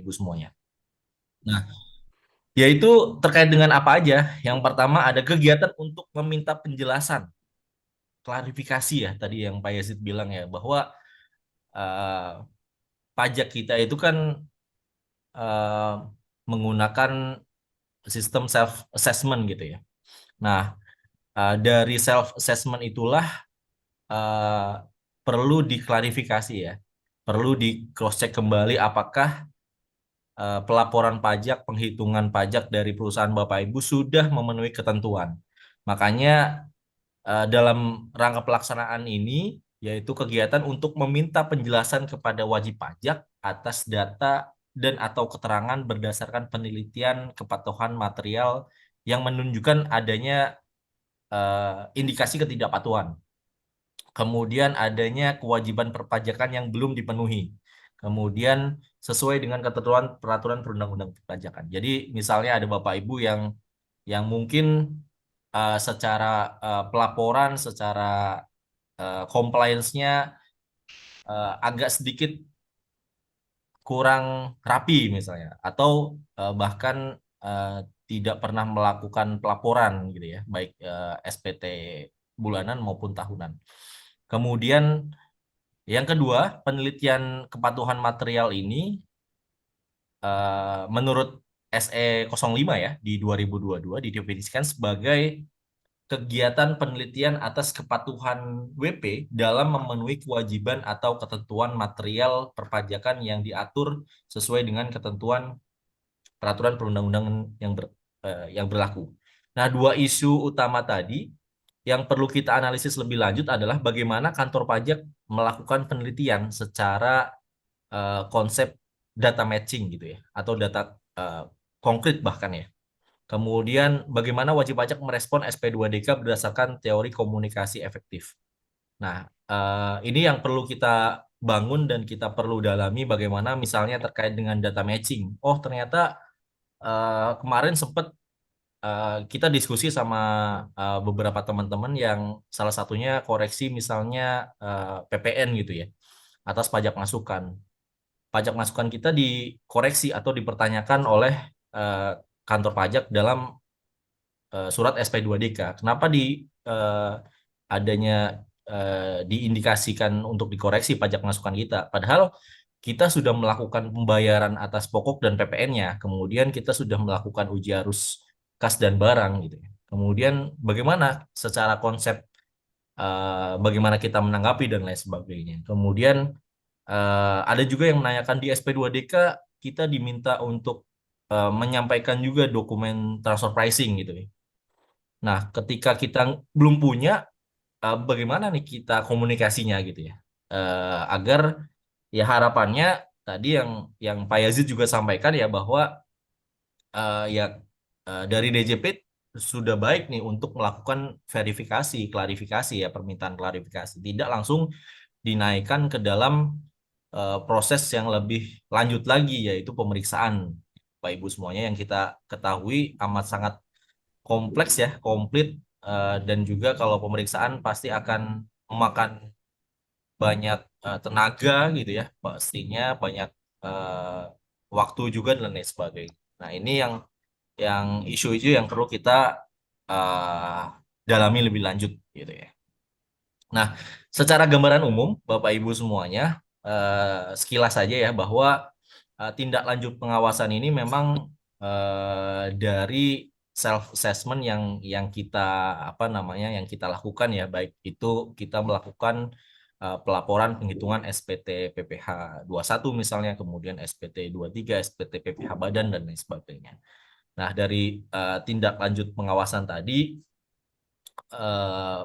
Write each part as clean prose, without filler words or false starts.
Ibu semuanya. Nah, yaitu terkait dengan apa aja. Yang pertama ada kegiatan untuk meminta penjelasan, klarifikasi ya tadi yang Pak Yazid bilang ya bahwa eh, pajak kita itu kan eh, menggunakan sistem self assessment gitu ya. Nah, dari self assessment itulah eh, perlu diklarifikasi ya. Perlu di cross check kembali apakah pelaporan pajak, penghitungan pajak dari perusahaan Bapak Ibu sudah memenuhi ketentuan. Makanya dalam rangka pelaksanaan ini yaitu kegiatan untuk meminta penjelasan kepada wajib pajak atas data dan atau keterangan berdasarkan penelitian kepatuhan material yang menunjukkan adanya indikasi ketidakpatuhan. Kemudian adanya kewajiban perpajakan yang belum dipenuhi. Kemudian sesuai dengan ketentuan peraturan perundang-undang perpajakan. Jadi misalnya ada Bapak Ibu yang mungkin secara pelaporan, secara compliance-nya agak sedikit kurang rapi misalnya, atau bahkan eh, tidak pernah melakukan pelaporan gitu ya, baik SPT bulanan maupun tahunan. Kemudian yang kedua, penelitian kepatuhan material ini menurut SE 05 ya di 2022 didefinisikan sebagai kegiatan penelitian atas kepatuhan WP dalam memenuhi kewajiban atau ketentuan material perpajakan yang diatur sesuai dengan ketentuan peraturan perundang-undangan yang berlaku. Nah, dua isu utama tadi yang perlu kita analisis lebih lanjut adalah bagaimana kantor pajak melakukan penelitian secara konsep data matching gitu ya, atau data eh, konkret bahkan ya. Kemudian bagaimana wajib pajak merespon SP2DK berdasarkan teori komunikasi efektif. Nah, ini yang perlu kita bangun dan kita perlu dalami bagaimana misalnya terkait dengan data matching. Oh, ternyata kemarin sempat kita diskusi sama beberapa teman-teman yang salah satunya koreksi misalnya PPN gitu ya, atas pajak masukan. Pajak masukan kita dikoreksi atau dipertanyakan oleh eh, kantor pajak dalam surat SP2DK. Kenapa eh, adanya diindikasikan untuk dikoreksi pajak masukan kita? Padahal kita sudah melakukan pembayaran atas pokok dan PPN-nya, kemudian kita sudah melakukan uji arus kas dan barang gitu ya. Kemudian bagaimana secara konsep bagaimana kita menanggapi dan lain sebagainya. Kemudian ada juga yang menanyakan di SP2DK kita diminta untuk menyampaikan juga dokumen transfer pricing gitu ya. Nah, ketika kita belum punya, bagaimana nih kita komunikasinya gitu ya, agar ya harapannya tadi yang Pak Yazid juga sampaikan ya bahwa ya dari DJP sudah baik nih untuk melakukan verifikasi, klarifikasi ya permintaan klarifikasi, tidak langsung dinaikkan ke dalam proses yang lebih lanjut lagi yaitu pemeriksaan Pak Ibu semuanya yang kita ketahui amat sangat kompleks ya, komplit dan juga kalau pemeriksaan pasti akan memakan banyak tenaga gitu ya, pastinya banyak eh, waktu juga dan lain sebagainya. Nah, ini yang isu-isu yang perlu kita eh, dalami lebih lanjut gitu ya. Nah, secara gambaran umum, Bapak Ibu semuanya, sekilas saja ya bahwa tindak lanjut pengawasan ini memang dari self assessment yang kita apa namanya yang kita lakukan ya, baik itu kita melakukan pelaporan penghitungan SPT PPh 21 misalnya, kemudian SPT 23, SPT PPh badan dan lain sebagainya. Nah, dari tindak lanjut pengawasan tadi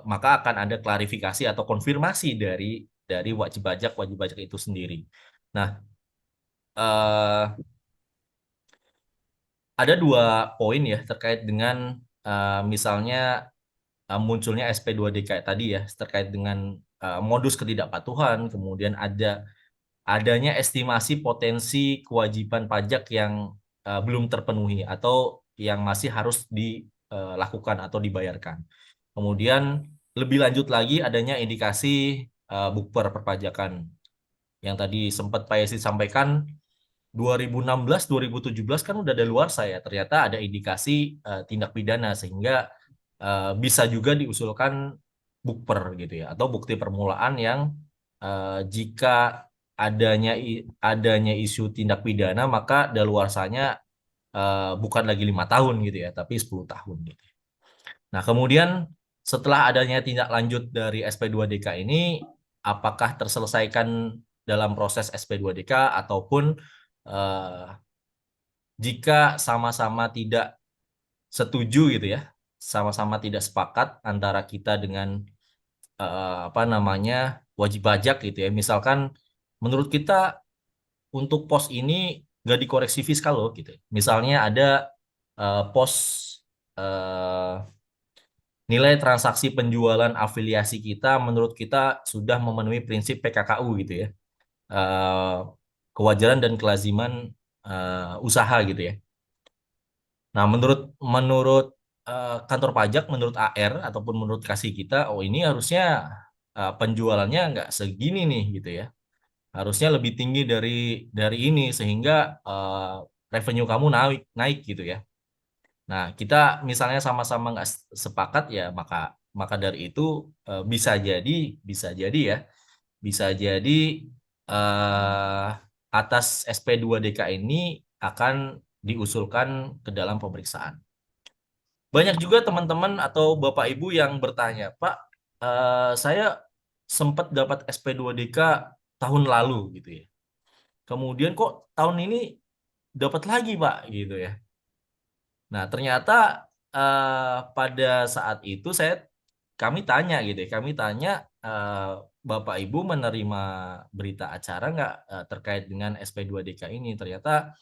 maka akan ada klarifikasi atau konfirmasi dari wajib pajak itu sendiri. Nah, eh, ada dua poin ya terkait dengan misalnya munculnya SP2D kayak tadi ya terkait dengan modus ketidakpatuhan, kemudian adanya estimasi potensi kewajiban pajak yang belum terpenuhi atau yang masih harus dilakukan atau dibayarkan. Kemudian lebih lanjut lagi adanya indikasi bukber perpajakan yang tadi sempat Pak Yesi sampaikan 2016, 2017 kan udah ada luar saya. Ternyata ada indikasi tindak pidana sehingga bisa juga diusulkan bukper gitu ya atau bukti permulaan yang jika adanya isu tindak pidana maka daluarsanya bukan lagi 5 tahun gitu ya, tapi 10 tahun gitu. Nah, kemudian setelah adanya tindak lanjut dari SP2DK ini, apakah terselesaikan dalam proses SP2DK ataupun eh, jika sama-sama tidak setuju gitu ya, sama-sama tidak sepakat antara kita dengan apa namanya wajib pajak gitu ya. Misalkan menurut kita untuk pos ini nggak dikoreksi fiskal loh gitu. Misalnya ada pos eh, nilai transaksi penjualan afiliasi kita menurut kita sudah memenuhi prinsip PKKU gitu ya. Eh, Kewajaran dan kelaziman usaha gitu ya. Nah, menurut menurut kantor pajak, menurut AR ataupun menurut kasih kita, oh ini harusnya penjualannya nggak segini nih gitu ya. Harusnya lebih tinggi dari ini sehingga revenue kamu naik naik gitu ya. Nah, kita misalnya sama-sama nggak sepakat ya, maka maka dari itu bisa jadi ya, bisa jadi eh, atas SP2DK ini akan diusulkan ke dalam pemeriksaan. Banyak juga teman-teman atau Bapak Ibu yang bertanya, Pak, saya sempat dapat SP2DK tahun lalu gitu ya. Kemudian kok tahun ini dapat lagi, Pak, gitu ya. Nah, ternyata pada saat itu kami tanya gitu ya, kami tanya Bapak Ibu menerima berita acara nggak terkait dengan SP2DK ini. Ternyata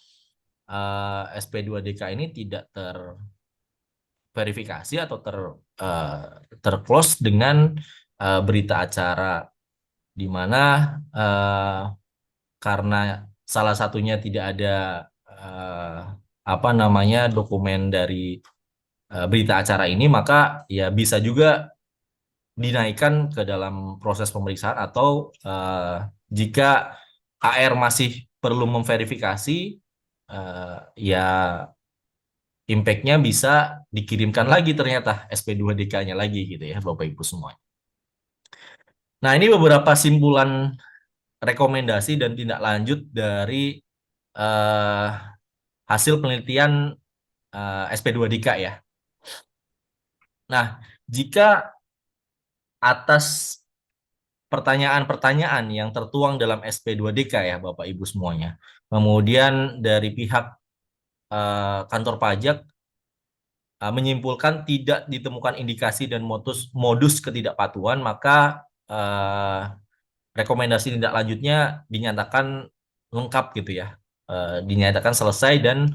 SP2DK ini tidak terverifikasi atau terclose dengan berita acara di mana eh, karena salah satunya tidak ada eh, apa namanya dokumen dari berita acara ini, maka ya bisa juga dinaikkan ke dalam proses pemeriksaan atau jika AR masih perlu memverifikasi, ya impact-nya bisa dikirimkan lagi ternyata SP2DK-nya lagi gitu ya Bapak Ibu semua. Nah, ini beberapa simpulan rekomendasi dan tindak lanjut dari eh, hasil penelitian SP2DK ya. Nah, jika atas pertanyaan-pertanyaan yang tertuang dalam SP2DK ya Bapak Ibu semuanya. Kemudian dari pihak kantor pajak menyimpulkan tidak ditemukan indikasi dan modus ketidakpatuhan, maka rekomendasi tindak lanjutnya dinyatakan lengkap gitu ya. Dinyatakan selesai dan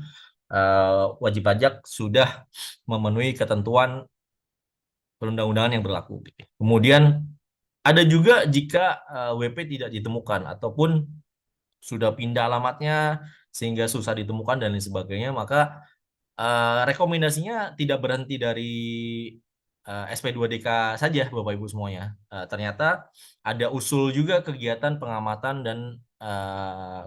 wajib pajak sudah memenuhi ketentuan perundang-undangan yang berlaku gitu. Kemudian ada juga jika WP tidak ditemukan ataupun sudah pindah alamatnya sehingga susah ditemukan dan lain sebagainya, maka rekomendasinya tidak berhenti dari SP2DK saja, Bapak Ibu semuanya. Ternyata ada usul juga kegiatan pengamatan dan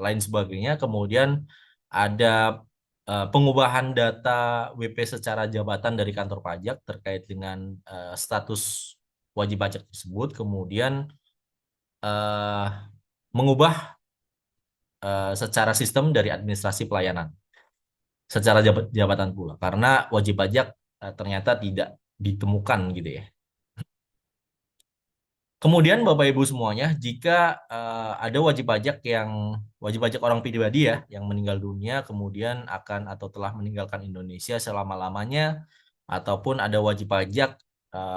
lain sebagainya. Kemudian ada pengubahan data WP secara jabatan dari kantor pajak terkait dengan status wajib pajak tersebut. Kemudian eh, mengubah secara sistem dari administrasi pelayanan secara jabatan pula karena wajib pajak ternyata tidak ditemukan gitu ya. Kemudian Bapak Ibu semuanya, jika ada wajib pajak orang pribadi ya yang meninggal dunia kemudian akan atau telah meninggalkan Indonesia selama-lamanya ataupun ada wajib pajak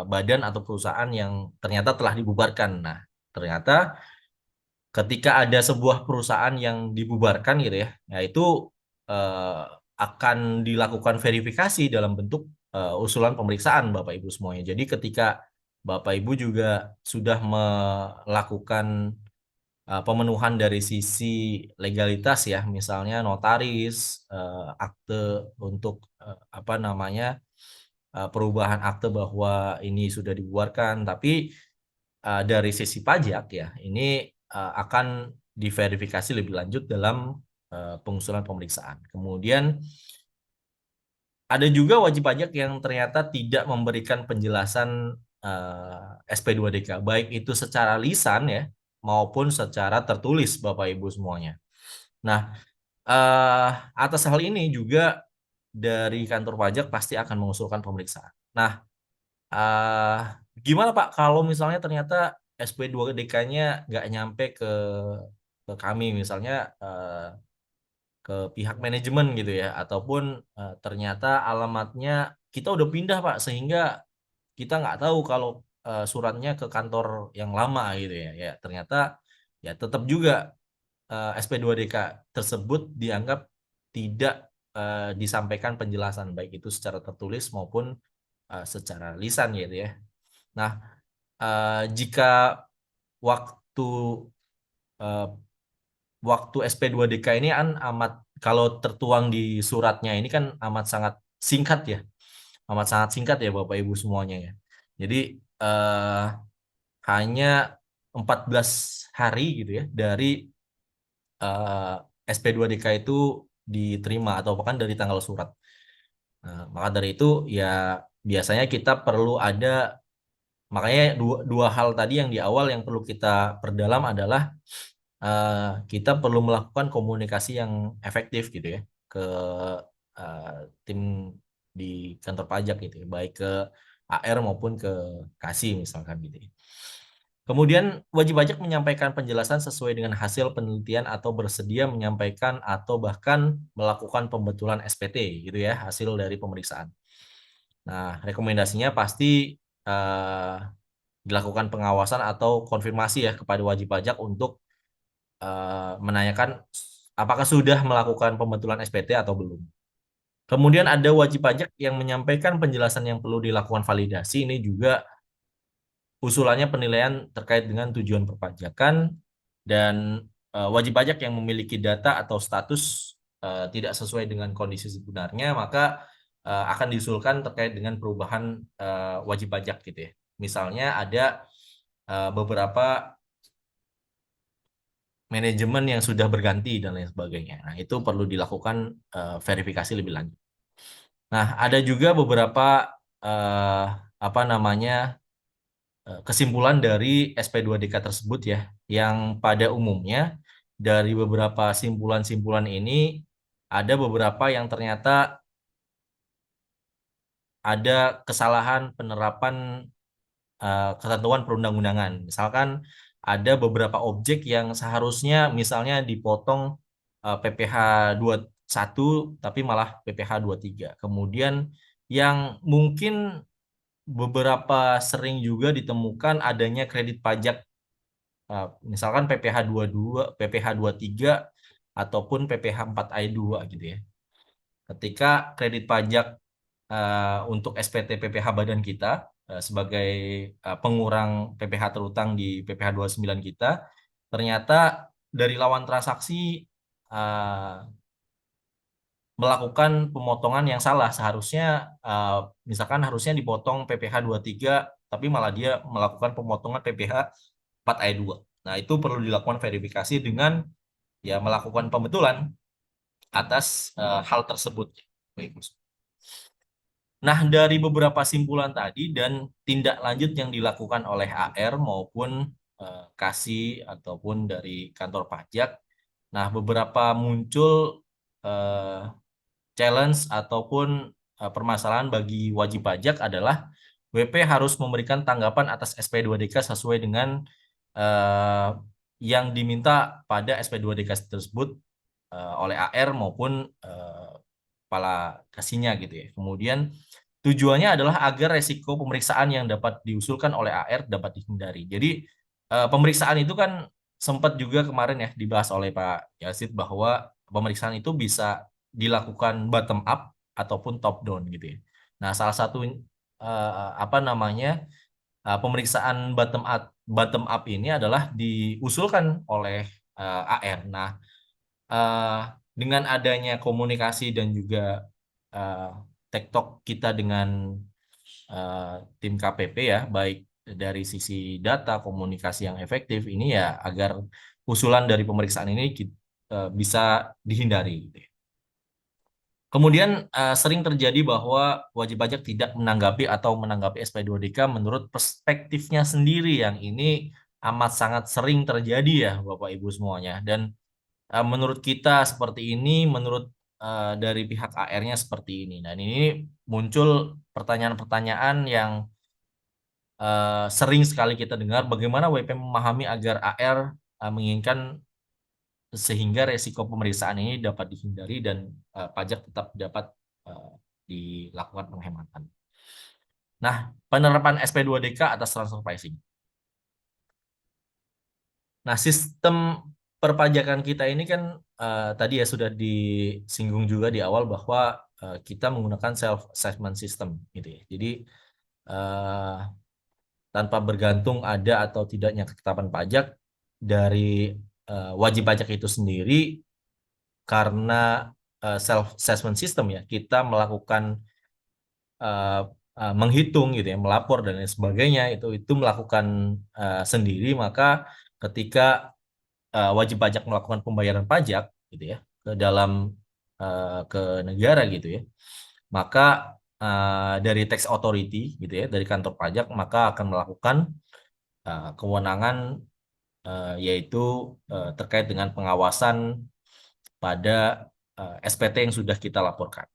badan atau perusahaan yang ternyata telah dibubarkan. Nah, ternyata ketika ada sebuah perusahaan yang dibubarkan gitu ya, yaitu eh, akan dilakukan verifikasi dalam bentuk usulan pemeriksaan Bapak Ibu semuanya. Jadi ketika Bapak Ibu juga sudah melakukan pemenuhan dari sisi legalitas ya, misalnya notaris, akte untuk apa namanya perubahan akte bahwa ini sudah dibubarkan, tapi dari sisi pajak ya, ini akan diverifikasi lebih lanjut dalam pengusulan pemeriksaan. Kemudian ada juga wajib pajak yang ternyata tidak memberikan penjelasan SP2DK, baik itu secara lisan ya maupun secara tertulis Bapak Ibu semuanya. Nah, atas hal ini juga dari kantor pajak pasti akan mengusulkan pemeriksaan. Nah, eh, gimana Pak kalau misalnya ternyata SP2DK-nya nggak nyampe ke kami, misalnya ke pihak manajemen gitu ya, ataupun ternyata alamatnya kita udah pindah Pak, sehingga kita nggak tahu kalau suratnya ke kantor yang lama gitu ya. Ya ternyata ya tetap juga SP2DK tersebut dianggap tidak disampaikan penjelasan baik itu secara tertulis maupun secara lisan gitu ya. Nah, jika waktu eh, waktu SP2DK ini kan amat, kalau tertuang di suratnya ini kan amat sangat singkat ya, amat sangat singkat ya Bapak Ibu semuanya ya. Jadi eh, hanya 14 hari gitu ya dari SP2DK itu diterima atau bahkan dari tanggal surat. Nah, maka dari itu ya biasanya kita perlu ada, makanya dua hal tadi yang di awal yang perlu kita perdalam adalah kita perlu melakukan komunikasi yang efektif gitu ya ke eh, tim di kantor pajak gitu ya, baik ke AR maupun ke Kasih misalkan gitu ya. Kemudian wajib pajak menyampaikan penjelasan sesuai dengan hasil penelitian atau bersedia menyampaikan atau bahkan melakukan pembetulan SPT gitu ya, hasil dari pemeriksaan. Nah, rekomendasinya pasti eh, dilakukan pengawasan atau konfirmasi ya kepada wajib pajak untuk menanyakan apakah sudah melakukan pembetulan SPT atau belum. Kemudian ada wajib pajak yang menyampaikan penjelasan yang perlu dilakukan validasi. Ini juga usulannya penilaian terkait dengan tujuan perpajakan dan wajib pajak yang memiliki data atau status tidak sesuai dengan kondisi sebenarnya, maka akan diusulkan terkait dengan perubahan wajib pajak gitu ya. Misalnya ada beberapa manajemen yang sudah berganti dan lain sebagainya. Nah, itu perlu dilakukan verifikasi lebih lanjut. Nah, ada juga beberapa eh, apa namanya kesimpulan dari SP2DK tersebut ya, yang pada umumnya dari beberapa simpulan-simpulan ini ada beberapa yang ternyata ada kesalahan penerapan ketentuan perundang-undangan. Misalkan ada beberapa objek yang seharusnya misalnya dipotong PPh satu tapi malah PPh tiga. Kemudian yang mungkin beberapa sering juga ditemukan adanya kredit pajak misalkan PPh dua, PPh tiga ataupun PPh 4I2 gitu ya. Ketika kredit pajak untuk SPT PPh badan kita sebagai pengurang PPh terutang di PPh 29 kita, ternyata dari lawan transaksi eh, melakukan pemotongan yang salah. Seharusnya misalkan harusnya dipotong PPh tiga, tapi malah dia melakukan pemotongan PPh 4I2. Nah, itu perlu dilakukan verifikasi dengan ya melakukan pembetulan atas hal tersebut. Baik, Mas. Nah, dari beberapa simpulan tadi dan tindak lanjut yang dilakukan oleh AR maupun Kasih ataupun dari kantor pajak, nah beberapa muncul eh, challenge ataupun permasalahan bagi wajib pajak adalah WP harus memberikan tanggapan atas SP2DK sesuai dengan eh, yang diminta pada SP2DK tersebut oleh AR maupun kepala kasihnya gitu ya. Kemudian tujuannya adalah agar resiko pemeriksaan yang dapat diusulkan oleh AR dapat dihindari. Jadi pemeriksaan itu kan sempat juga kemarin ya dibahas oleh Pak Yasid bahwa pemeriksaan itu bisa dilakukan bottom up ataupun top down gitu ya. Nah, salah satu apa namanya pemeriksaan bottom up ini adalah diusulkan oleh AR. Nah, eh, dengan adanya komunikasi dan juga eh, tektok kita dengan eh, tim KPP ya, baik dari sisi data komunikasi yang efektif ini ya agar usulan dari pemeriksaan ini bisa dihindari gitu ya. Kemudian sering terjadi bahwa wajib pajak tidak menanggapi atau menanggapi SP2DK menurut perspektifnya sendiri, yang ini amat sangat sering terjadi ya Bapak Ibu semuanya. Dan menurut kita seperti ini, menurut dari pihak AR-nya seperti ini. Dan ini muncul pertanyaan-pertanyaan yang sering sekali kita dengar, bagaimana WP memahami agar AR menginginkan sehingga resiko pemeriksaan ini dapat dihindari dan pajak tetap dapat eh, dilakukan penghematan. Nah, penerapan SP2DK atas transfer pricing. Nah, sistem perpajakan kita ini kan tadi ya sudah disinggung juga di awal bahwa kita menggunakan self assessment system gitu ya. Jadi eh, tanpa bergantung ada atau tidaknya ketetapan pajak dari wajib pajak itu sendiri, karena self assessment system ya, kita melakukan eh, menghitung gitu ya, melapor dan lain sebagainya, itu melakukan sendiri. Maka ketika wajib pajak melakukan pembayaran pajak gitu ya ke dalam ke negara gitu ya, maka dari tax authority gitu ya, dari kantor pajak, maka akan melakukan kewenangan yaitu terkait dengan pengawasan pada SPT yang sudah kita laporkan.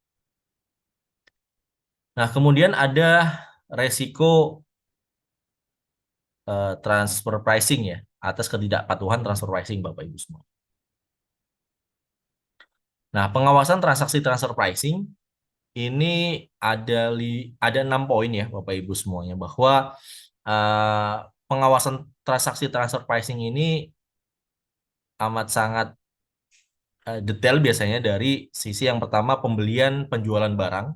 Nah, kemudian ada resiko transfer pricing ya, atas ketidakpatuhan transfer pricing Bapak Ibu semua. Nah, pengawasan transaksi transfer pricing ini ada 6 poin ya Bapak Ibu semuanya, bahwa eh, pengawasan transaksi transfer pricing ini amat sangat detail biasanya dari sisi yang pertama, pembelian penjualan barang.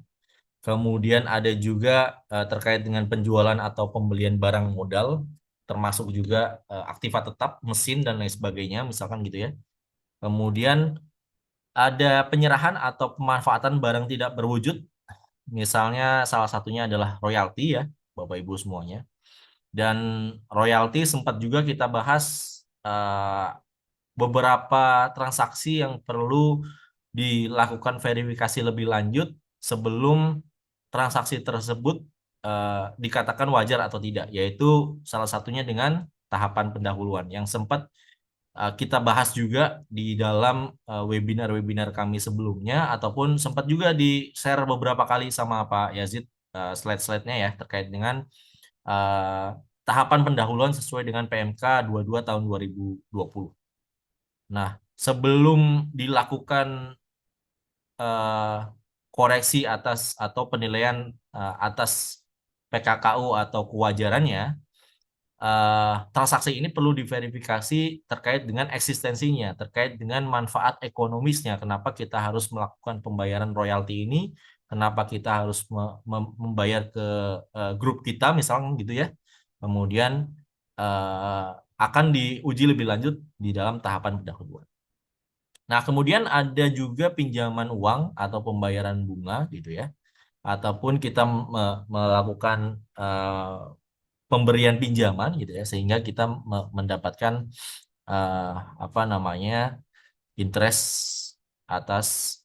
Kemudian ada juga terkait dengan penjualan atau pembelian barang modal, termasuk juga aktiva tetap, mesin dan lain sebagainya, misalkan gitu ya. Kemudian ada penyerahan atau pemanfaatan barang tidak berwujud, misalnya salah satunya adalah royalti ya, Bapak Ibu semuanya. Dan royalti sempat juga kita bahas beberapa transaksi yang perlu dilakukan verifikasi lebih lanjut sebelum transaksi tersebut dikatakan wajar atau tidak, yaitu salah satunya dengan tahapan pendahuluan yang sempat kita bahas juga di dalam webinar-webinar kami sebelumnya, ataupun sempat juga di-share beberapa kali sama Pak Yazid slide-slide-nya ya, terkait dengan eh, tahapan pendahuluan sesuai dengan PMK 22 tahun 2020. Nah, sebelum dilakukan eh, koreksi atas atau penilaian atas PKKU atau kewajarannya, transaksi ini perlu diverifikasi terkait dengan eksistensinya, terkait dengan manfaat ekonomisnya. Kenapa kita harus melakukan pembayaran royalti ini? Kenapa kita harus membayar ke grup kita, misalnya gitu ya? Kemudian eh, akan diuji lebih lanjut di dalam tahapan pendahuluan. Nah, kemudian ada juga pinjaman uang atau pembayaran bunga gitu ya, ataupun kita melakukan pemberian pinjaman gitu ya, sehingga kita mendapatkan eh, apa namanya, interest atas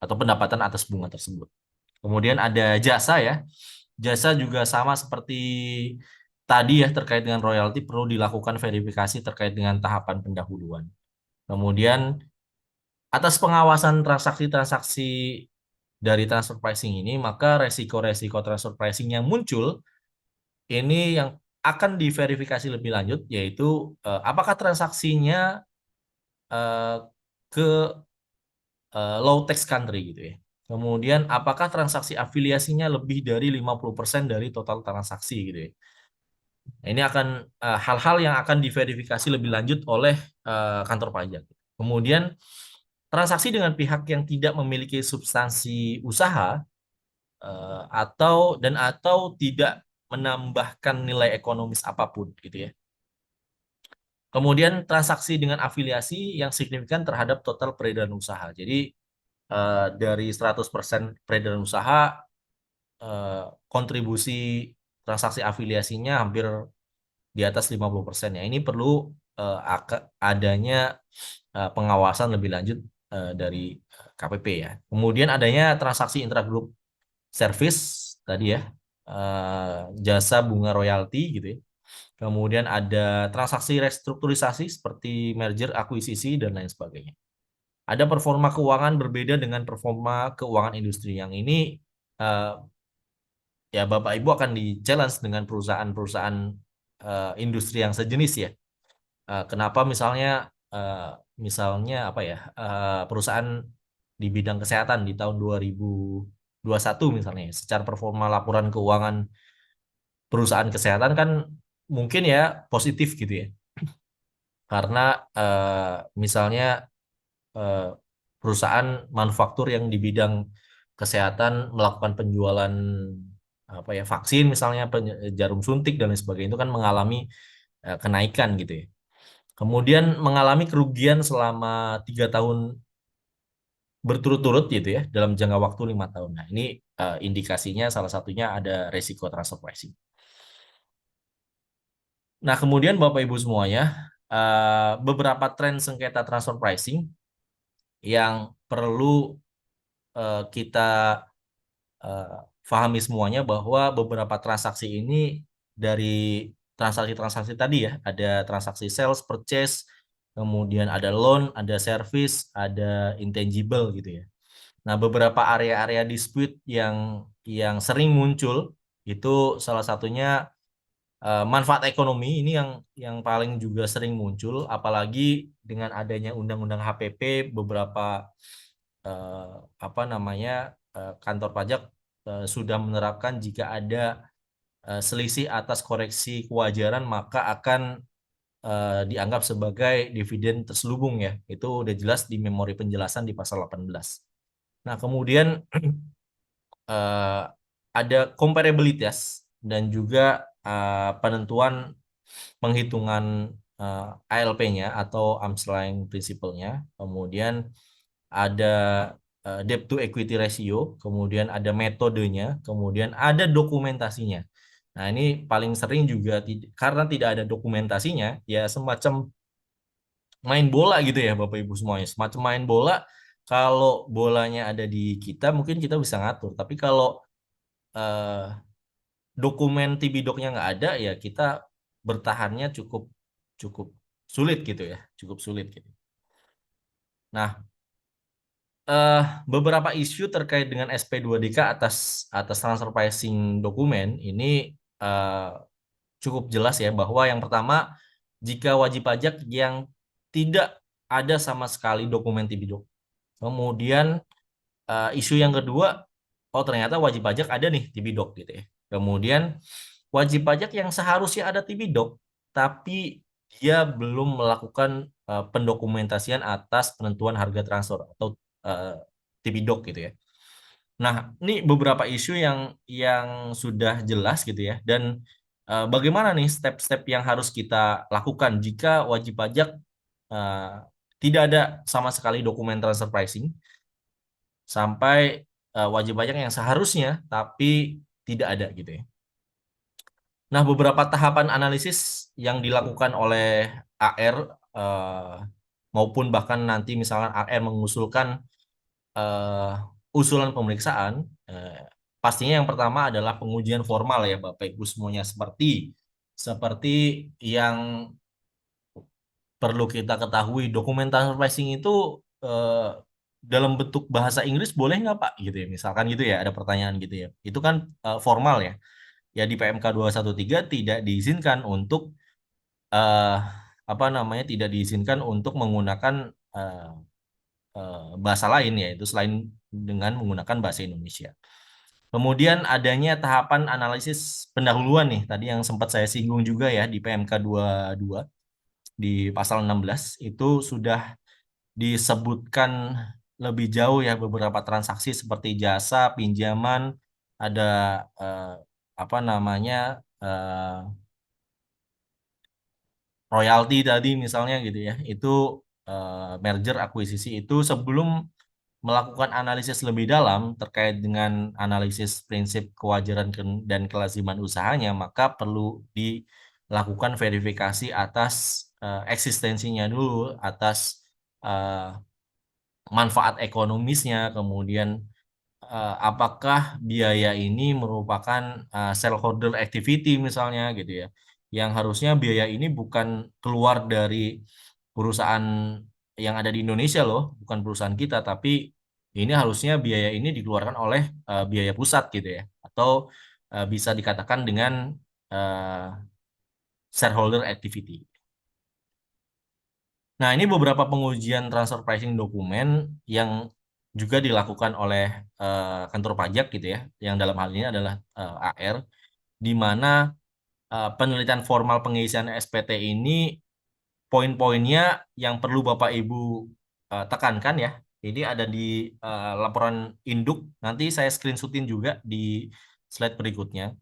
atau pendapatan atas bunga tersebut. Kemudian ada jasa ya, jasa juga sama seperti tadi ya, terkait dengan royalti perlu dilakukan verifikasi terkait dengan tahapan pendahuluan. Kemudian atas pengawasan transaksi-transaksi dari transfer pricing ini, maka resiko-resiko transfer pricing yang muncul ini yang akan diverifikasi lebih lanjut, yaitu apakah transaksinya eh, ke low tax country gitu ya. Kemudian apakah transaksi afiliasinya lebih dari 50% dari total transaksi gitu ya. Nah, ini akan hal-hal yang akan diverifikasi lebih lanjut oleh kantor pajak. Kemudian transaksi dengan pihak yang tidak memiliki substansi usaha atau tidak menambahkan nilai ekonomis apapun gitu ya. Kemudian transaksi dengan afiliasi yang signifikan terhadap total peredaran usaha. Jadi dari 100% peredaran usaha, kontribusi transaksi afiliasinya hampir di atas 50%. Ya. Ini perlu adanya pengawasan lebih lanjut dari KPP ya. Kemudian adanya transaksi intragroup service tadi ya, jasa bunga royalti gitu ya. Kemudian ada transaksi restrukturisasi seperti merger, akuisisi, dan lain sebagainya. Ada performa keuangan berbeda dengan performa keuangan industri. Yang ini eh, ya Bapak Ibu akan di-challenge dengan perusahaan-perusahaan industri yang sejenis ya. Kenapa misalnya apa ya, perusahaan di bidang kesehatan di tahun 2021 misalnya, secara performa laporan keuangan perusahaan kesehatan kan mungkin ya positif gitu ya. Karena misalnya eh, perusahaan manufaktur yang di bidang kesehatan melakukan penjualan apa ya, vaksin misalnya, jarum suntik dan lain sebagainya, itu kan mengalami kenaikan gitu ya. Kemudian mengalami kerugian selama 3 tahun berturut-turut gitu ya, dalam jangka waktu 5 tahun. Nah ini indikasinya salah satunya ada resiko transfer pricing. Nah kemudian Bapak Ibu semuanya, beberapa tren sengketa transfer pricing yang perlu kita eh, pahami semuanya, bahwa beberapa transaksi ini dari transaksi-transaksi tadi ya, ada transaksi sales, purchase, kemudian ada loan, ada service, ada intangible gitu ya. Nah, beberapa area-area dispute yang sering muncul itu salah satunya manfaat ekonomi ini yang paling juga sering muncul, apalagi dengan adanya Undang-Undang HPP, beberapa eh, apa namanya, kantor pajak sudah menerapkan jika ada selisih atas koreksi kewajaran maka akan dianggap sebagai dividen terselubung ya. Itu udah jelas di memori penjelasan di pasal 18. Nah, kemudian eh, ada comparabilitas dan juga penentuan penghitungan ALP-nya atau arm's length principle-nya. Kemudian ada debt to equity ratio, kemudian ada metodenya, kemudian ada dokumentasinya. Nah, ini paling sering juga karena tidak ada dokumentasinya, ya semacam main bola gitu ya Bapak Ibu semuanya. Semacam main bola, kalau bolanya ada di kita mungkin kita bisa ngatur, tapi kalau eh, dokumen Tibidoknya nggak ada, ya kita bertahannya cukup cukup sulit gitu ya, cukup sulit gitu. Nah, eh, beberapa isu terkait dengan SP2DK atas atas transfer pricing dokumen ini eh, cukup jelas ya, bahwa yang pertama, jika wajib pajak yang tidak ada sama sekali dokumen Tibidok. Kemudian isu yang kedua, oh ternyata wajib pajak ada nih Tibidok gitu ya. Kemudian wajib pajak yang seharusnya ada Tibidok, tapi dia belum melakukan pendokumentasian atas penentuan harga transfer atau eh, Tibidok gitu ya. Nah, ini beberapa isu yang sudah jelas gitu ya. Dan bagaimana nih step-step yang harus kita lakukan jika wajib pajak eh, tidak ada sama sekali dokumen transfer pricing, sampai wajib pajak yang seharusnya tapi tidak ada gitu ya. Nah, beberapa tahapan analisis yang dilakukan oleh AR, eh, maupun bahkan nanti misalkan AR mengusulkan usulan pemeriksaan, eh, pastinya yang pertama adalah pengujian formal ya Bapak Ibu semuanya, seperti seperti yang perlu kita ketahui, dokumen transfer pricing itu eh, dalam bentuk bahasa Inggris boleh nggak Pak gitu ya, misalkan gitu ya, ada pertanyaan gitu ya, itu kan formal ya. Ya di PMK 213 tidak diizinkan untuk eh, apa namanya, tidak diizinkan untuk menggunakan eh, bahasa lain ya, itu selain dengan menggunakan bahasa Indonesia. Kemudian adanya tahapan analisis pendahuluan nih, tadi yang sempat saya singgung juga ya di PMK 22 di pasal 16 itu sudah disebutkan lebih jauh ya, beberapa transaksi seperti jasa, pinjaman, ada eh, apa namanya, eh, royalti tadi misalnya gitu ya. Itu merger, akuisisi, itu sebelum melakukan analisis lebih dalam terkait dengan analisis prinsip kewajaran dan kelaziman usahanya, maka perlu dilakukan verifikasi atas eksistensinya dulu, atas eh, manfaat ekonomisnya, kemudian apakah biaya ini merupakan shareholder activity misalnya gitu ya, yang harusnya biaya ini bukan keluar dari perusahaan yang ada di Indonesia loh, bukan perusahaan kita, tapi ini harusnya biaya ini dikeluarkan oleh biaya pusat gitu ya, atau bisa dikatakan dengan eh, shareholder activity. Nah, ini beberapa pengujian transfer pricing dokumen yang juga dilakukan oleh kantor pajak gitu ya, yang dalam hal ini adalah AR, di mana penelitian formal pengisian SPT ini poin-poinnya yang perlu Bapak Ibu tekankan ya. Ini ada di laporan induk. Nanti saya screenshotin juga di slide berikutnya.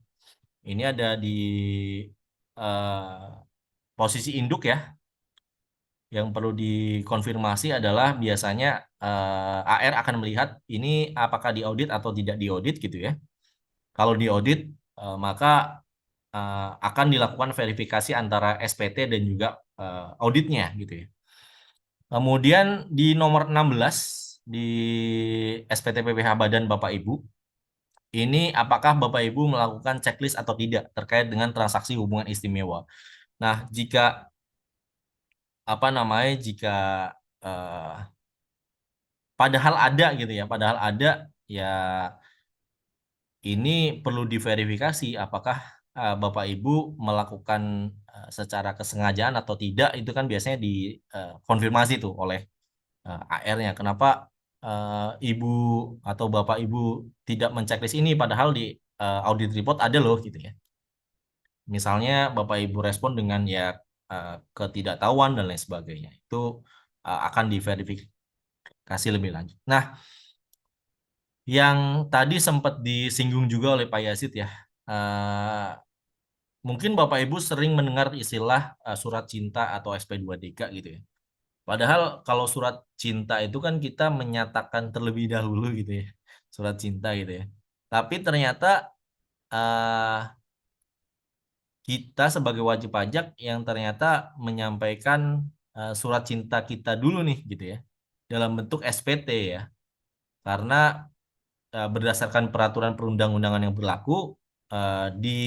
Ini ada di posisi induk ya. Yang perlu dikonfirmasi adalah biasanya AR akan melihat ini apakah diaudit atau tidak diaudit gitu ya. Kalau diaudit, maka akan dilakukan verifikasi antara SPT dan juga auditnya gitu ya. Kemudian di nomor 16 di SPT PPH Badan Bapak Ibu, ini apakah Bapak Ibu melakukan checklist atau tidak terkait dengan transaksi hubungan istimewa. Nah, jika apa namanya, jika eh, padahal ada gitu ya, padahal ada ya, ini perlu diverifikasi apakah Bapak Ibu melakukan secara kesengajaan atau tidak, itu kan biasanya dikonfirmasi tuh oleh AR-nya. Kenapa Ibu atau Bapak Ibu tidak menceklis ini padahal di audit report ada loh gitu ya. Misalnya Bapak Ibu respon dengan ya ketidaktahuan dan lain sebagainya. Itu akan diverifikasi lebih lanjut. Nah, yang tadi sempat disinggung juga oleh Pak Yazid ya. Eh, Mungkin Bapak Ibu sering mendengar istilah surat cinta atau SP2DK gitu ya. Padahal kalau surat cinta itu kan kita menyatakan terlebih dahulu gitu ya. Surat cinta gitu ya. Tapi ternyata eh, kita sebagai wajib pajak yang ternyata menyampaikan surat cinta kita dulu nih gitu ya. Dalam bentuk SPT ya. Karena berdasarkan peraturan perundang-undangan yang berlaku di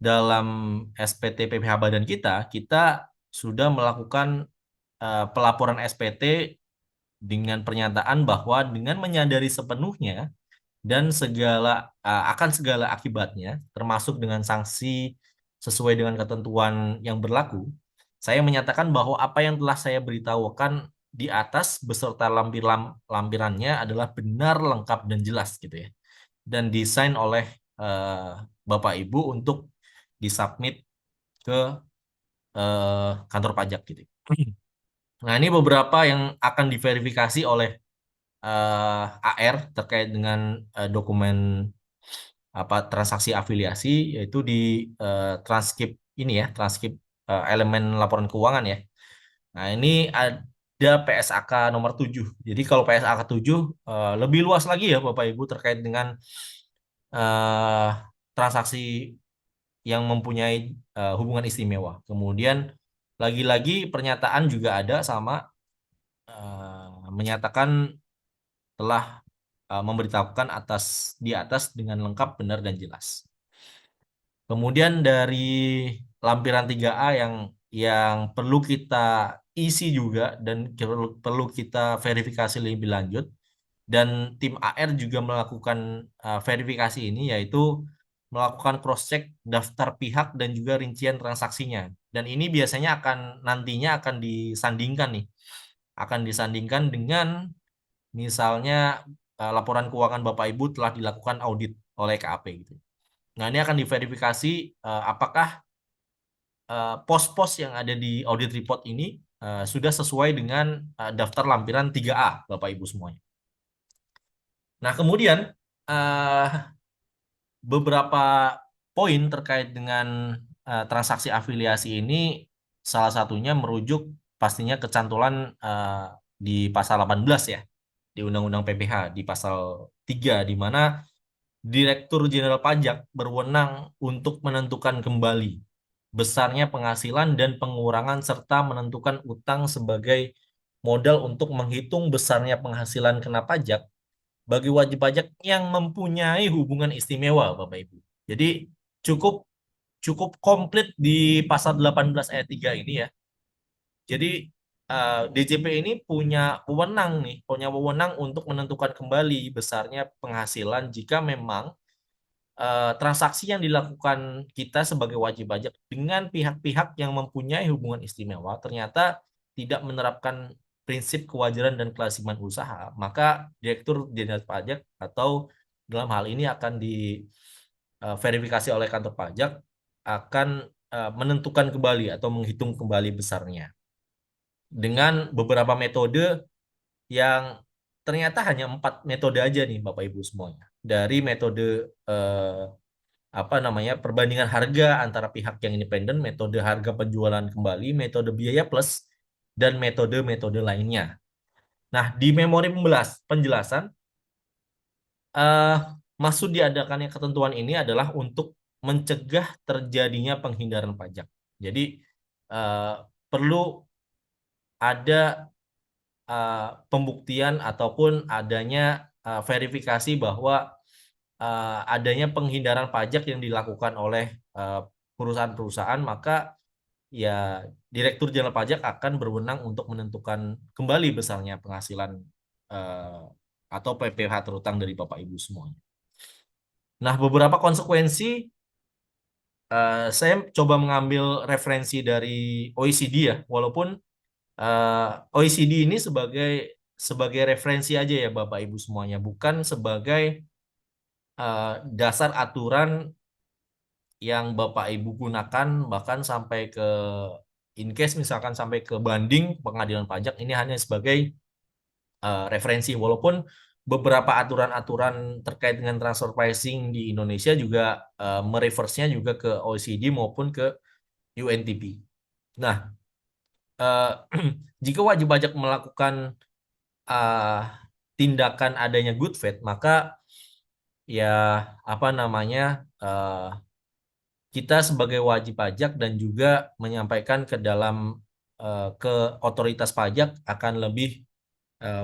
dalam SPT PPH Badan kita, kita sudah melakukan pelaporan SPT dengan pernyataan bahwa dengan menyadari sepenuhnya dan akan segala akibatnya, termasuk dengan sanksi sesuai dengan ketentuan yang berlaku, saya menyatakan bahwa apa yang telah saya beritahukan di atas beserta lampirannya adalah benar, lengkap, dan jelas gitu ya. Dan desain oleh eh, Bapak Ibu untuk disubmit ke kantor pajak gitu. Nah, ini beberapa yang akan diverifikasi oleh AR terkait dengan dokumen apa transaksi afiliasi, yaitu di transkrip ini ya, transkrip elemen laporan keuangan ya. Nah, ini ada PSAK nomor 7. Jadi kalau PSAK 7 lebih luas lagi ya Bapak Ibu terkait dengan eh, transaksi yang mempunyai hubungan istimewa. Kemudian lagi-lagi pernyataan juga ada sama menyatakan telah memberitahukan di atas dengan lengkap, benar, dan jelas. Kemudian dari lampiran 3A yang perlu kita isi juga dan perlu kita verifikasi lebih lanjut, dan tim AR juga melakukan verifikasi ini, yaitu melakukan cross check daftar pihak dan juga rincian transaksinya. Dan ini biasanya nantinya akan disandingkan nih, akan disandingkan dengan misalnya laporan keuangan Bapak Ibu telah dilakukan audit oleh KAP gitu. Nah, ini akan diverifikasi apakah pos-pos yang ada di audit report ini sudah sesuai dengan daftar lampiran 3A, Bapak Ibu semuanya. Nah, kemudian eh, beberapa poin terkait dengan transaksi afiliasi ini, salah satunya merujuk pastinya kecantulan di pasal 18 ya, di Undang-Undang PPH di pasal 3, di mana Direktur Jenderal Pajak berwenang untuk menentukan kembali besarnya penghasilan dan pengurangan serta menentukan utang sebagai modal untuk menghitung besarnya penghasilan kena pajak bagi wajib pajak yang mempunyai hubungan istimewa, Bapak Ibu. Jadi cukup cukup komplit di pasal 18 ayat 3 ini ya. Jadi DJP ini punya wewenang untuk menentukan kembali besarnya penghasilan jika memang transaksi yang dilakukan kita sebagai wajib pajak dengan pihak-pihak yang mempunyai hubungan istimewa ternyata tidak menerapkan prinsip kewajaran dan kelasiman usaha, maka Direktur Jenderal Pajak atau dalam hal ini akan diverifikasi oleh kantor pajak akan menentukan kembali atau menghitung kembali besarnya dengan beberapa metode yang ternyata hanya 4 metode aja nih Bapak Ibu semuanya. Dari metode eh, apa namanya perbandingan harga antara pihak yang independen, metode harga penjualan kembali, metode biaya plus, dan metode-metode lainnya. Nah, di memori penjelasan, eh, maksud diadakannya ketentuan ini adalah untuk mencegah terjadinya penghindaran pajak. Jadi, eh, perlu ada pembuktian ataupun adanya verifikasi bahwa adanya penghindaran pajak yang dilakukan oleh eh, perusahaan-perusahaan, maka ya Direktur Jenderal Pajak akan berwenang untuk menentukan kembali besarnya penghasilan eh, atau PPh terutang dari Bapak Ibu semuanya. Nah, beberapa konsekuensi saya coba mengambil referensi dari OECD ya, walaupun OECD ini sebagai sebagai referensi aja ya Bapak Ibu semuanya, bukan sebagai dasar aturan yang Bapak Ibu gunakan bahkan sampai ke in case misalkan sampai ke banding pengadilan pajak, ini hanya sebagai referensi, walaupun beberapa aturan-aturan terkait dengan transfer pricing di Indonesia juga mereferensinya juga ke OECD maupun ke UNTP. Nah, eh, jika wajib pajak melakukan uh, tindakan adanya good faith, maka ya apa namanya kita sebagai wajib pajak dan juga menyampaikan ke otoritas pajak akan lebih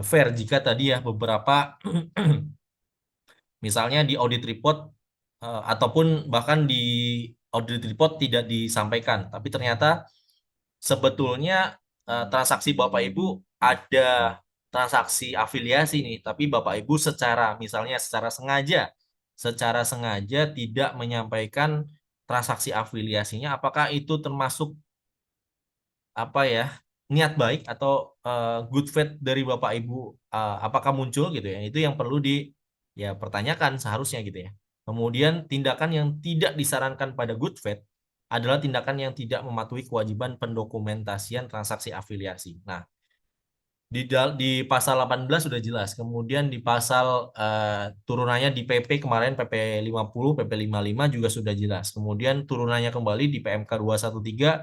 fair jika tadi ya beberapa misalnya di audit report ataupun bahkan di audit report tidak disampaikan, tapi ternyata sebetulnya transaksi Bapak Ibu ada transaksi afiliasi nih, tapi Bapak Ibu misalnya secara sengaja tidak menyampaikan transaksi afiliasinya, apakah itu termasuk apa ya niat baik atau good faith dari Bapak Ibu apakah muncul gitu ya? Itu yang perlu di ya pertanyakan seharusnya gitu ya. Kemudian tindakan yang tidak disarankan pada good faith adalah tindakan yang tidak mematuhi kewajiban pendokumentasian transaksi afiliasi. Nah, di pasal 18 sudah jelas. Kemudian di pasal turunannya di PP kemarin PP 50, PP 55 juga sudah jelas. Kemudian turunannya kembali di PMK 213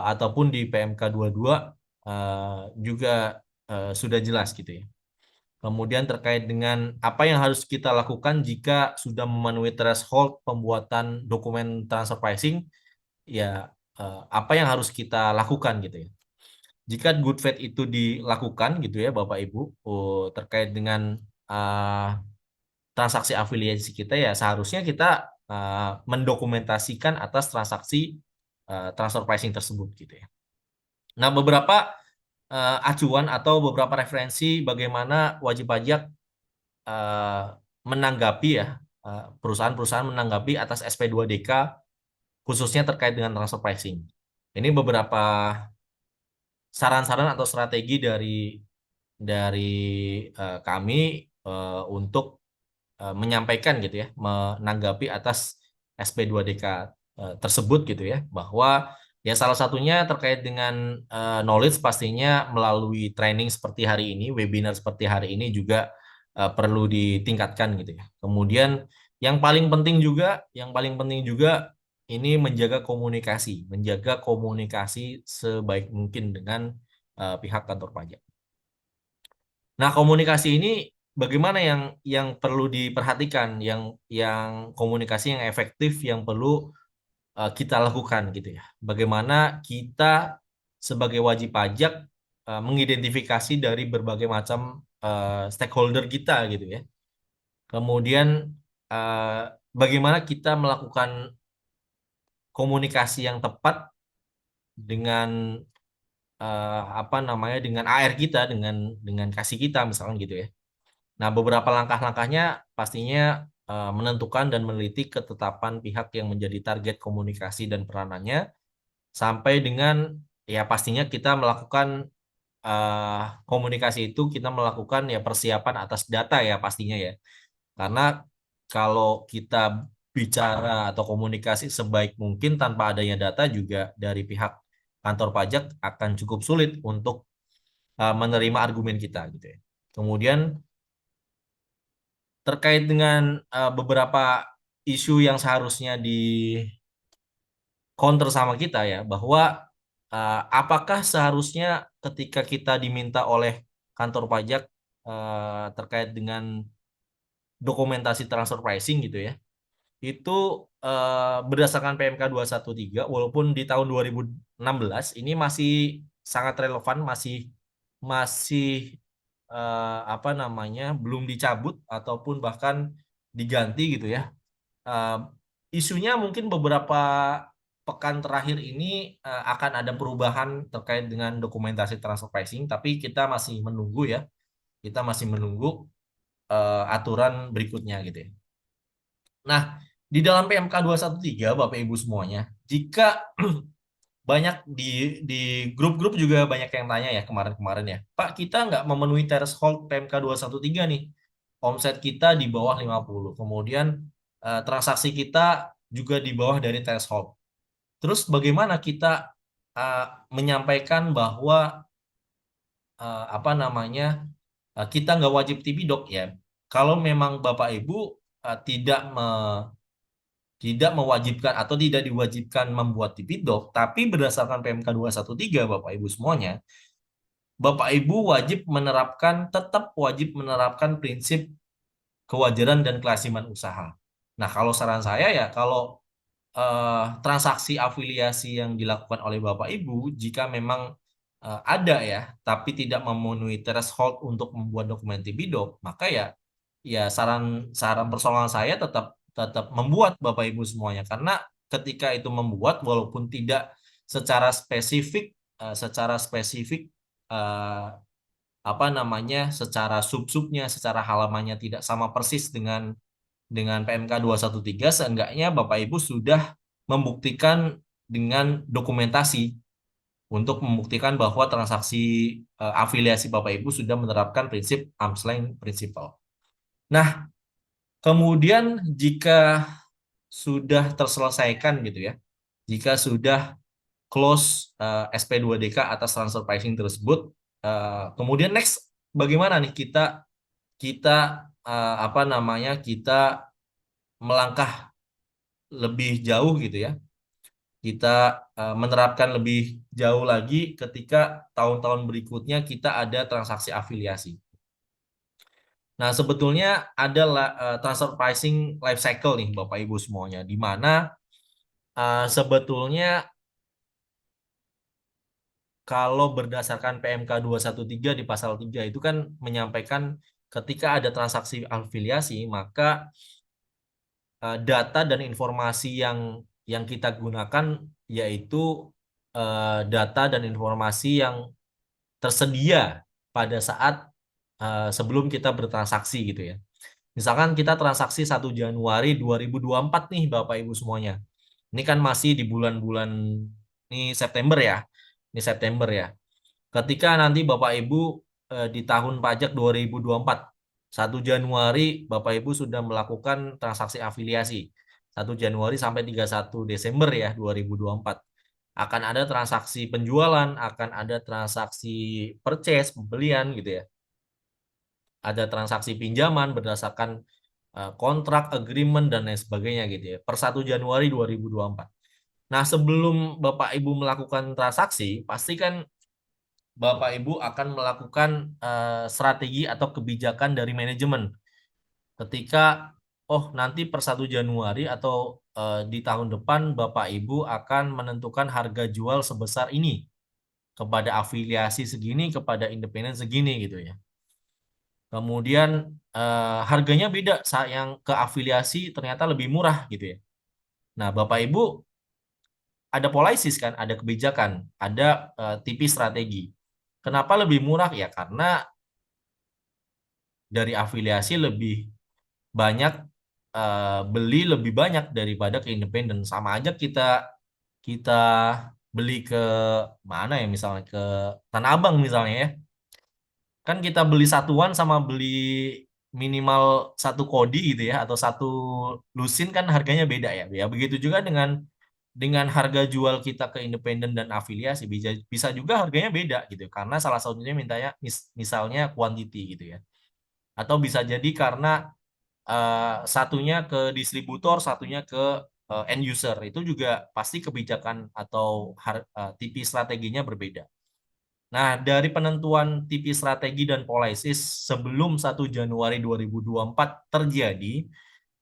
ataupun di PMK 22 juga sudah jelas gitu ya. Kemudian terkait dengan apa yang harus kita lakukan jika sudah memenuhi threshold pembuatan dokumen transfer pricing, ya apa yang harus kita lakukan gitu ya. Jika good faith itu dilakukan gitu ya Bapak Ibu, terkait dengan uh, transaksi afiliasi kita ya seharusnya kita mendokumentasikan atas transaksi transfer pricing tersebut gitu ya. Nah, beberapa acuan atau beberapa referensi bagaimana wajib pajak eh, menanggapi ya perusahaan-perusahaan menanggapi atas SP2DK khususnya terkait dengan transfer pricing. Ini beberapa saran-saran atau strategi dari kami untuk menyampaikan gitu ya, menanggapi atas SP2DK tersebut gitu ya, bahwa ya salah satunya terkait dengan knowledge pastinya melalui training seperti hari ini, webinar seperti hari ini juga perlu ditingkatkan gitu ya. Kemudian yang paling penting juga ini menjaga komunikasi sebaik mungkin dengan pihak kantor pajak. Nah, komunikasi ini bagaimana yang perlu diperhatikan, yang komunikasi yang efektif, yang perlu kita lakukan gitu ya. Bagaimana kita sebagai wajib pajak mengidentifikasi dari berbagai macam stakeholder kita gitu ya. Kemudian eh, bagaimana kita melakukan komunikasi yang tepat dengan apa namanya dengan AR kita, dengan kasih kita misalkan gitu ya. Nah, beberapa langkah-langkahnya pastinya menentukan dan meneliti ketetapan pihak yang menjadi target komunikasi dan peranannya sampai dengan ya pastinya kita melakukan komunikasi itu kita melakukan ya persiapan atas data ya pastinya ya. Karena kalau kita bicara atau komunikasi sebaik mungkin tanpa adanya data juga dari pihak kantor pajak akan cukup sulit untuk menerima argumen kita gitu ya. Kemudian terkait dengan beberapa isu yang seharusnya di counter sama kita ya bahwa apakah seharusnya ketika kita diminta oleh kantor pajak terkait dengan dokumentasi transfer pricing gitu ya itu berdasarkan PMK 213 walaupun di tahun 2016 ini masih sangat relevan masih masih apa namanya belum dicabut ataupun bahkan diganti gitu ya. Eh, isunya mungkin beberapa pekan terakhir ini akan ada perubahan terkait dengan dokumentasi transfer pricing, tapi kita masih menunggu ya. Kita masih menunggu aturan berikutnya gitu ya. Nah, di dalam PMK 213 Bapak Ibu semuanya, jika banyak di grup-grup juga banyak yang tanya ya kemarin-kemarin ya. Pak, kita nggak memenuhi threshold PMK 213 nih. Omset kita di bawah 50. Kemudian transaksi kita juga di bawah dari threshold. Terus bagaimana kita uh, menyampaikan bahwa apa namanya kita nggak wajib TP-Dok ya. Kalau memang Bapak Ibu tidak mewajibkan atau tidak diwajibkan membuat TP-Dok, tapi berdasarkan PMK 213 Bapak Ibu semuanya, Bapak Ibu wajib menerapkan tetap wajib menerapkan prinsip kewajaran dan kelasiman usaha. Nah, kalau saran saya ya kalau transaksi afiliasi yang dilakukan oleh Bapak Ibu jika memang ada ya, tapi tidak memenuhi threshold untuk membuat dokumen TP-Dok, maka ya saran saran personal saya tetap tetap membuat Bapak Ibu semuanya karena ketika itu membuat walaupun tidak secara spesifik secara spesifik eh, apa namanya secara sub-subnya secara halamannya tidak sama persis dengan PMK 213 seenggaknya Bapak Ibu sudah membuktikan dengan dokumentasi untuk membuktikan bahwa transaksi afiliasi Bapak Ibu sudah menerapkan prinsip arm's length principle. Nah, kemudian jika sudah terselesaikan gitu ya, jika sudah close SP2DK atas transfer pricing tersebut, kemudian next bagaimana nih kita kita apa namanya kita melangkah lebih jauh gitu ya. Kita menerapkan lebih jauh lagi ketika tahun-tahun berikutnya kita ada transaksi afiliasi. Nah, sebetulnya adalah transfer pricing life cycle nih Bapak Ibu semuanya, di mana sebetulnya kalau berdasarkan PMK 213 di pasal 3 itu kan menyampaikan ketika ada transaksi afiliasi, maka data dan informasi yang kita gunakan yaitu data dan informasi yang tersedia pada saat sebelum kita bertransaksi gitu ya. Misalkan kita transaksi 1 Januari 2024 nih Bapak Ibu semuanya. Ini kan masih di bulan-bulan ini September ya. Ini September ya. Ketika nanti Bapak Ibu di tahun pajak 2024, 1 Januari Bapak Ibu sudah melakukan transaksi afiliasi. 1 Januari sampai 31 Desember ya 2024. Akan ada transaksi penjualan, akan ada transaksi purchase, pembelian gitu ya. Ada transaksi pinjaman berdasarkan kontrak, agreement, dan lain sebagainya gitu ya. Per 1 Januari 2024. Nah, sebelum Bapak Ibu melakukan transaksi, pasti kan Bapak Ibu akan melakukan strategi atau kebijakan dari manajemen. Ketika oh nanti per 1 Januari atau di tahun depan Bapak Ibu akan menentukan harga jual sebesar ini kepada afiliasi segini, kepada independen segini gitu ya. Kemudian harganya beda, yang ke afiliasi ternyata lebih murah gitu ya. Nah, Bapak Ibu ada policies kan, ada kebijakan, ada TV strategi. Kenapa lebih murah? Ya karena dari afiliasi lebih banyak beli lebih banyak daripada ke independen. Sama aja kita kita beli ke mana ya, misalnya ke Tanah Abang misalnya ya. Kan kita beli satuan sama beli minimal satu kodi gitu ya, atau satu lusin kan harganya beda ya. Ya begitu juga dengan harga jual kita ke independen dan afiliasi, bisa bisa juga harganya beda gitu karena salah satunya mintanya misalnya quantity gitu ya, atau bisa jadi karena satunya ke distributor, satunya ke end user. Itu juga pasti kebijakan atau TP strateginya berbeda. Nah, dari penentuan TP strategi dan policies sebelum 1 Januari 2024 terjadi,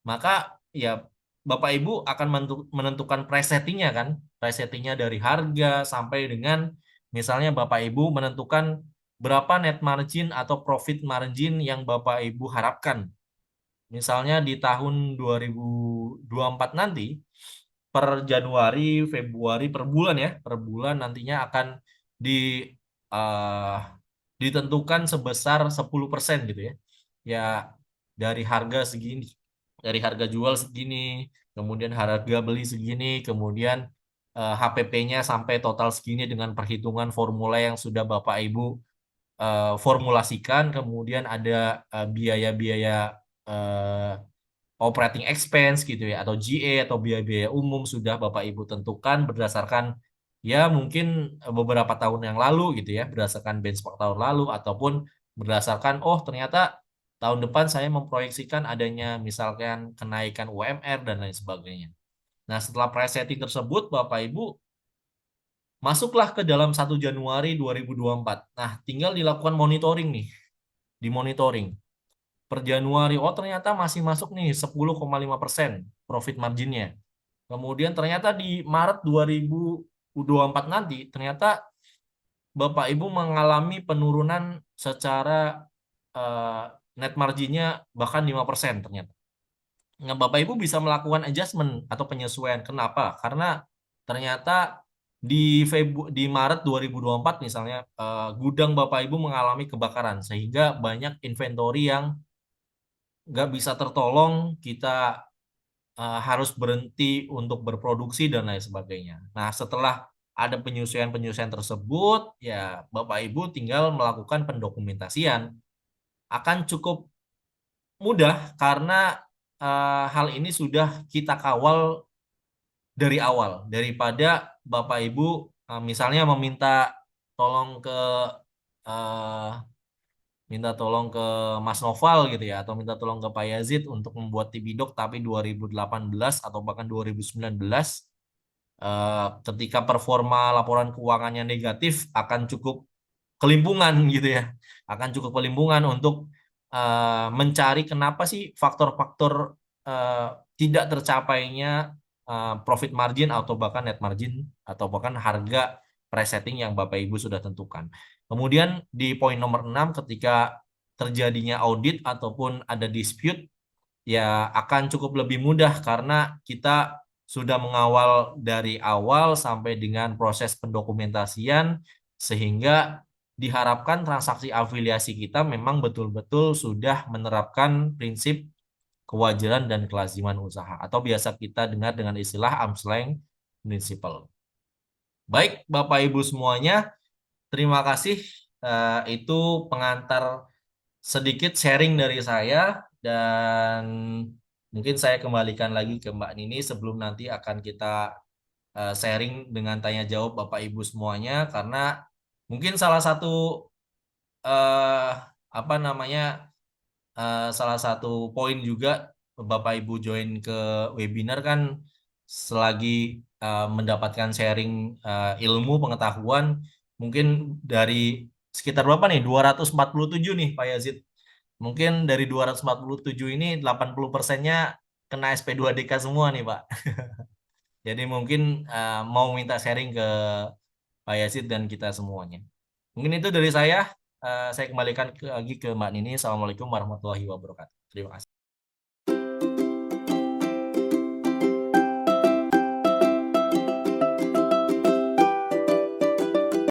maka ya Bapak Ibu akan menentukan presettingnya kan, presettingnya dari harga sampai dengan misalnya Bapak Ibu menentukan berapa net margin atau profit margin yang Bapak Ibu harapkan. Misalnya di tahun 2024 nanti, per Januari, Februari, per bulan ya, per bulan nantinya akan di eh, ditentukan sebesar 10% gitu ya. Ya dari harga segini, dari harga jual segini, kemudian harga beli segini, kemudian HPP-nya sampai total segini dengan perhitungan formula yang sudah Bapak Ibu formulasikan, kemudian ada biaya-biaya eh, operating expense gitu ya, atau GA atau biaya-biaya umum sudah Bapak Ibu tentukan berdasarkan ya mungkin beberapa tahun yang lalu gitu ya, berdasarkan benchmark tahun lalu ataupun berdasarkan oh ternyata tahun depan saya memproyeksikan adanya misalkan kenaikan UMR dan lain sebagainya. Nah, setelah presetting tersebut Bapak Ibu masuklah ke dalam 1 Januari 2024. Nah, tinggal dilakukan monitoring nih, dimonitoring per Januari, oh ternyata masih masuk nih 10,5% profit marginnya. Kemudian ternyata di Maret 2024 nanti, ternyata Bapak Ibu mengalami penurunan secara eh, net marginnya bahkan 5% ternyata. Nah, Bapak Ibu bisa melakukan adjustment atau penyesuaian. Kenapa? Karena ternyata di Maret 2024 misalnya gudang Bapak Ibu mengalami kebakaran sehingga banyak inventory yang nggak bisa tertolong, kita harus berhenti untuk berproduksi dan lain sebagainya. Nah, setelah ada penyesuaian-penyesuaian tersebut, ya Bapak Ibu tinggal melakukan pendokumentasian. Akan cukup mudah karena hal ini sudah kita kawal dari awal, daripada Bapak Ibu misalnya meminta tolong ke eh, minta tolong ke Mas Noval gitu ya, atau minta tolong ke Pak Yazid untuk membuat Tibidok tapi 2018 atau bahkan 2019 ketika performa laporan keuangannya negatif akan cukup kelimpungan gitu ya, akan cukup kelimpungan untuk mencari kenapa sih faktor-faktor eh, tidak tercapainya profit margin atau bahkan net margin atau bahkan harga presetting yang Bapak Ibu sudah tentukan. Kemudian di poin nomor 6 ketika terjadinya audit ataupun ada dispute ya akan cukup lebih mudah karena kita sudah mengawal dari awal sampai dengan proses pendokumentasian sehingga diharapkan transaksi afiliasi kita memang betul-betul sudah menerapkan prinsip kewajaran dan kelaziman usaha atau biasa kita dengar dengan istilah arm's length principle. Baik, Bapak Ibu semuanya, terima kasih. Itu pengantar sedikit sharing dari saya dan mungkin saya kembalikan lagi ke Mbak Nini sebelum nanti akan kita sharing dengan tanya jawab Bapak Ibu semuanya karena mungkin salah satu eh, apa namanya salah satu poin juga Bapak Ibu join ke webinar kan selagi mendapatkan sharing ilmu pengetahuan mungkin dari sekitar berapa nih 247 nih Pak Yazid Mungkin dari 247 ini 80%-nya kena SP2DK semua nih, Pak. Jadi mungkin mau minta sharing ke Pak Yazid dan kita semuanya. Mungkin itu dari saya. Saya kembalikan lagi ke Mbak Nini. Assalamualaikum warahmatullahi wabarakatuh. Terima kasih.